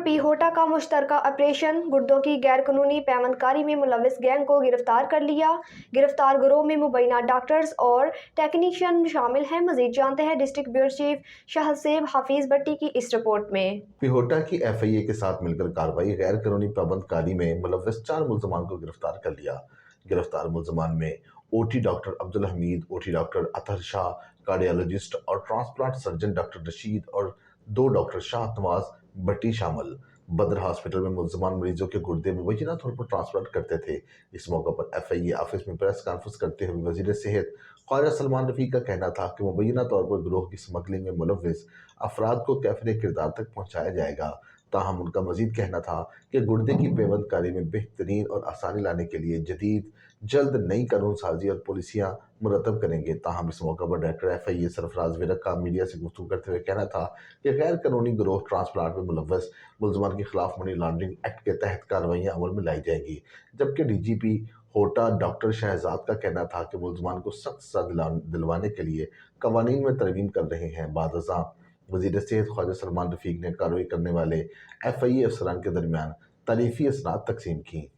P होटा का मुश्तरका operation, गुर्दों की गैरकानूनी पैवंदकारी में मुलविस गैंग को गिरफ्तार कर लिया। गिरफ्तार गिरोह में मुबैना डॉक्टर्स और टेक्नीशियन शामिल हैं। मजीद जानते हैं डिस्ट्रिक्ट ब्यूरो चीफ शाहसेब हाफिज भट्टी की इस रिपोर्ट में। पिहोटा की FIA के साथ मिलकर कार्रवाई, गैर कानूनी पाबंदकारी में मुलविस 4 मुल्जमान को गिरफ्तार कर लिया। गिरफ्तार मुल्जमान में OT doctor Abdul Hamid, OT doctor Athar Shah, cardiologist और ट्रांसप्लांट सर्जन डॉक्टर रशीद और 2 डॉक्टर शाहनवाज भट्टी शामिल। बदर हॉस्पिटल में मुल्जमान मरीजों के गुर्दे मुबैना तौर पर ट्रांसप्लांट करते थे। इस मौके पर FIA ऑफिस में प्रेस कॉन्फ्रेंस करते हुए वजीर सेहत ख्वाजा सलमान रफीक का कहना था कि मुबैना तौर पर गिरोह की स्मगलिंग में मुलविस अफराद को कैफिर किरदार तक पहुँचाया जाएगा। ताहम उनका मजीद कहना था कि गुर्दे की पेवंदकारी में बेहतरीन और आसानी लाने के लिए जल्द नई कानून साजी और पॉलिसियाँ मुरतब करेंगे। ताहम इस मौका पर डायरेक्टर FIA सरफराज विरक का मीडिया से गुफ्तगू करते हुए कहना था कि गैर कानूनी गिरोह ट्रांसप्लांट में मुलविस मुल्जमान के खिलाफ मनी लॉन्ड्रिंग एक्ट के तहत कार्रवाइयाँ अमल में लाई जाएंगी। जबकि DGP होटा डॉक्टर शहजाद का कहना था कि मुल्जमान को सख्त सजा दिलवाने के लिए कवानीन में तरमीम कर रहे हैं। बादशाह वजीर सेहत ख्वाजा सलमान रफीक ने कार्रवाई करने वाले FIA अफसरान के दरमियान तारीफी असनाद तकसीम की।